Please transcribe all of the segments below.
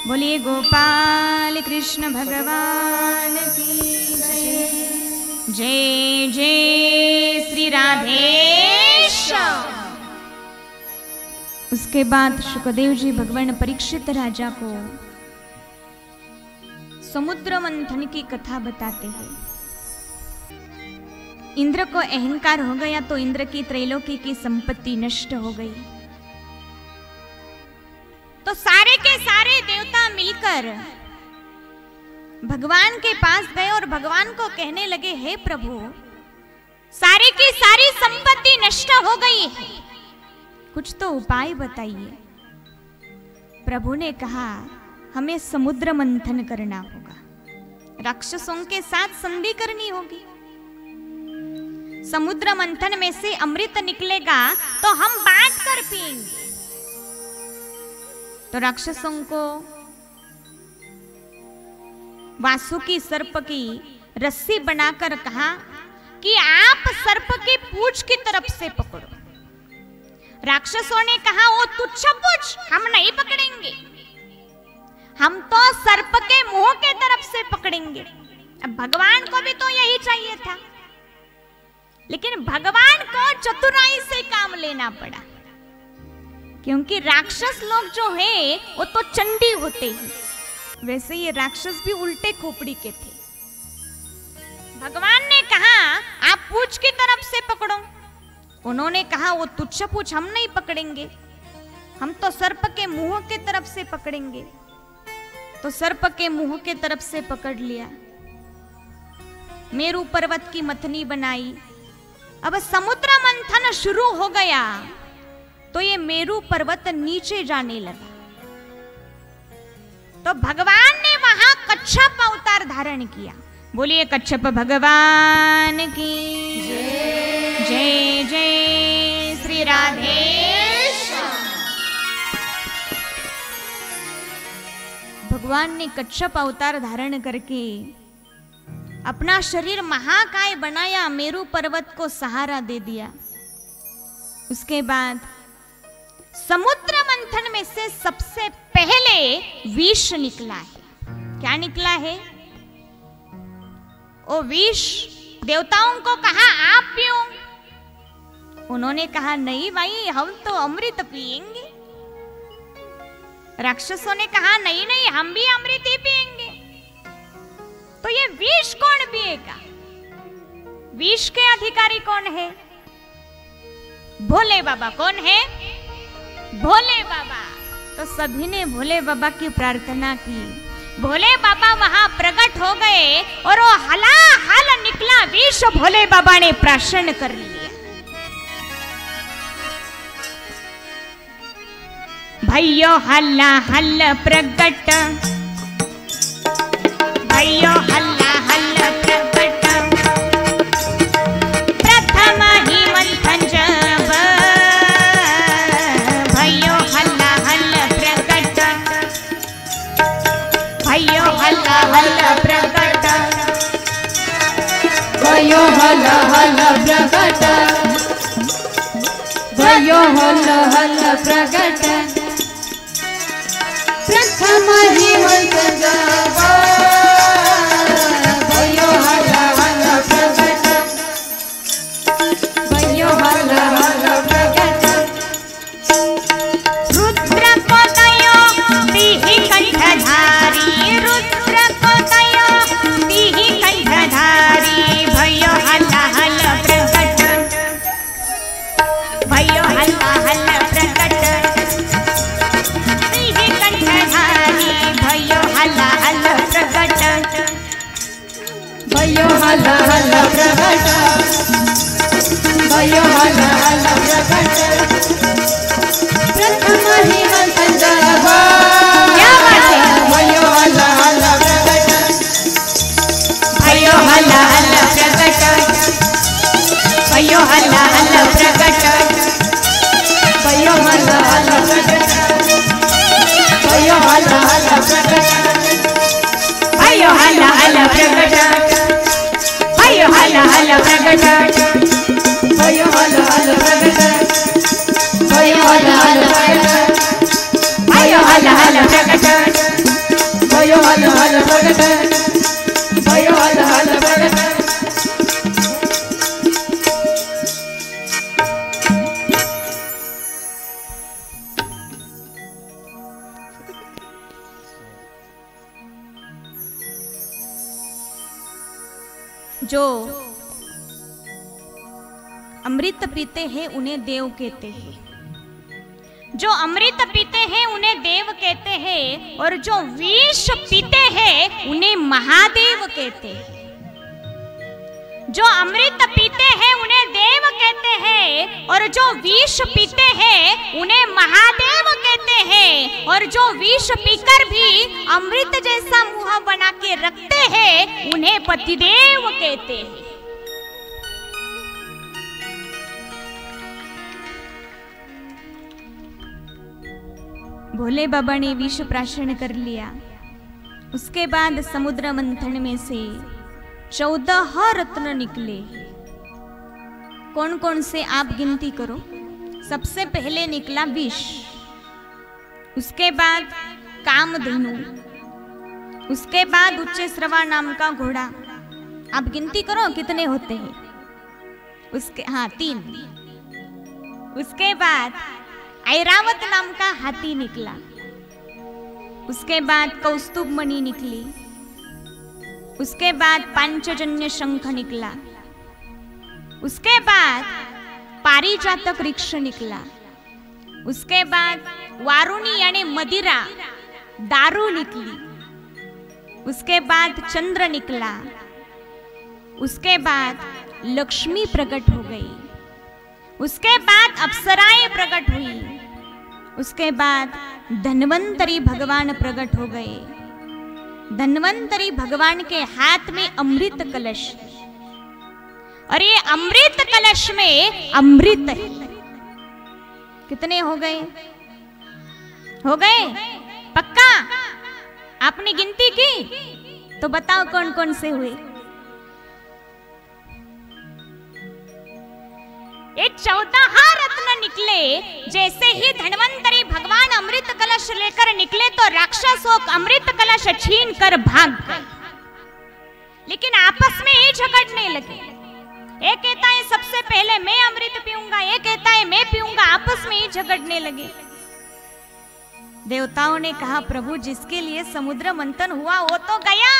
बोलिए गोपाल कृष्ण भगवान की जय। जय जय श्री राधेश। उसके बाद शुकदेव जी भगवान परीक्षित राजा को समुद्र मंथन की कथा बताते हैं। इंद्र को अहंकार हो गया तो इंद्र की त्रैलोकी की संपत्ति नष्ट हो गई। तो सारे के सारे देवता मिलकर भगवान के पास गए और भगवान को कहने लगे, हे प्रभु, सारे की सारी संपत्ति नष्ट हो गई है, कुछ तो उपाय बताइए। प्रभु ने कहा, हमें समुद्र मंथन करना होगा, राक्षसों के साथ संधि करनी होगी। समुद्र मंथन में से अमृत निकलेगा तो हम बांट कर पिएंगे। तो राक्षसों को वासुकी सर्प की रस्सी बनाकर कहा कि आप सर्प की पूंछ की तरफ से पकड़ो। राक्षसों ने कहा, वो तुच्छ पूंछ हम नहीं पकड़ेंगे, हम तो सर्प के मुंह के तरफ से पकड़ेंगे। अब भगवान को भी तो यही चाहिए था, लेकिन भगवान को चतुराई से काम लेना पड़ा, क्योंकि राक्षस लोग जो है वो तो चंडी होते हैं। वैसे ये राक्षस भी उल्टे खोपड़ी के थे। भगवान ने कहा, आप पूंछ की तरफ से पकड़ो। उन्होंने कहा, वो तुच्छ पूंछ हम नहीं पकड़ेंगे, हम तो सर्प के मुंह के तरफ से पकड़ेंगे। तो सर्प के मुंह के तरफ से पकड़ लिया, मेरू पर्वत की मथनी बनाई। अब समुद्र मंथन शुरू हो गया तो ये मेरू पर्वत नीचे जाने लगा। तो भगवान ने वहां कच्छप अवतार धारण किया। बोलिए कच्छप भगवान की जय। जय जय श्री राधेश। भगवान ने कच्छप अवतार धारण करके अपना शरीर महाकाय बनाया, मेरू पर्वत को सहारा दे दिया। उसके बाद समुद्र मंथन में से सबसे पहले विष निकला है। क्या निकला है? वो विष देवताओं को कहा, आप पियो। उन्होंने कहा, नहीं भाई, हम तो अमृत पिएंगे। राक्षसों ने कहा, नहीं नहीं, हम भी अमृत ही पिएंगे। तो ये विष कौन पिएगा? विष के अधिकारी कौन है? भोले बाबा। कौन है? भोले बाबा। तो सभी ने भोले बाबा की प्रार्थना की। भोले बाबा वहां प्रकट हो गए और वो हलाहल निकला विष भोले बाबा ने प्राशन कर लिया। भैयो हल्ला हल्ला प्रकट, भैयो हल्ला हल्ला प्रकट, प्रथम ही मंथन जब, भैयो हल्ला हल्ला प्रकट, भैयो हल्ला हल्ला प्रकट, भयो हल्ला हल्ला प्रकट, भयो हल्ला हल्ला प्रकट, प्रथम ही मंथन जब, भयो हल्ला हल्ला प्रकट, भयो हल्ला हल्ला प्रकट, रुद्र को दयो तिहि कंठधारी, रुद्र को दयो तिहि कंठधारी, भयो हल्ला हल्ला प्रकट, भयो हल्ला हल्ला प्रकट, तिहि कंठधारी, भयो हल्ला हल्ला प्रकट, भयो हल्ला हल्ला प्रकट, भयो हल्ला हल्ला प्रकट, प्रथम ही मंथन जब, क्या बात है? भयो हल्ला हल्ला प्रकट, भयो हल्ला हल्ला प्रकट, भयो हल्ला हल्ला प्रकट, भयो हल्ला हल्ला प्रकट, भयो हल्ला हल्ला प्रकट, भयो हल्ला हल्ला प्रकट, भयो हल्ला हल्ला प्रकट, भयो हल्ला हल्ला प्रकट, भयो हल्ला हल्ला प्रकट, भयो हल्ला हल्ला प्रकट, जो अमृत पीते हैं उन्हें देव कहते हैं, जो अमृत पीते हैं उन्हें देव कहते हैं, और जो विष पीते हैं उन्हें महादेव कहते हैं। जो अमृत पीते हैं उन्हें देव कहते हैं, और जो विष पीते हैं उन्हें महादेव कहते हैं, और जो विष पीकर भी अमृत जैसा मुंह बना के रखते हैं उन्हें पतिदेव कहते हैं। भोले बाबा ने विष प्राशन कर लिया। उसके बाद समुद्र मंथन में से 14 रत्न निकले। कौन कौन से आप गिनती करो। सबसे पहले निकला विष, उसके बाद कामधेनु, उसके बाद उच्चैश्रवा नाम का घोड़ा। आप गिनती करो कितने होते हैं। उसके 3। उसके बाद ऐरावत नाम का हाथी निकला। उसके बाद कौस्तुभ मणि निकली। उसके बाद पांचजन्य शंख निकला। उसके बाद पारिजातक वृक्ष निकला। उसके बाद वारुणी यानी मदिरा दारू निकली। उसके बाद चंद्र निकला। उसके बाद लक्ष्मी प्रकट हो गई। उसके बाद अप्सराएं प्रकट हुई। उसके बाद धन्वंतरी भगवान प्रकट हो गए। धन्वंतरी भगवान के हाथ में अमृत कलश, और ये अमृत कलश में अमृत है। कितने हो गए? हो गए पक्का? आपने गिनती की तो बताओ कौन कौन से हुए। ये 14 रत्न निकले। जैसे ही धन्वंतरी भगवान अमृत कलश लेकर निकले तो राक्षसों अमृत कलश छीन कर भाग गए, लेकिन आपस में ही झगड़ने लगे। एक कहता है सबसे पहले मैं अमृत पीऊंगा, एक कहता है मैं पीऊंगा, आपस में ही झगड़ने लगे। देवताओं ने कहा प्रभु जिसके लिए समुद्र मंथन हुआ वो तो गया।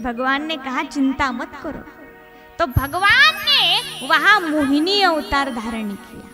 भगवान ने कहा चिंता मत करो। तो भगवान ने वहां मोहिनी अवतार धारण किया।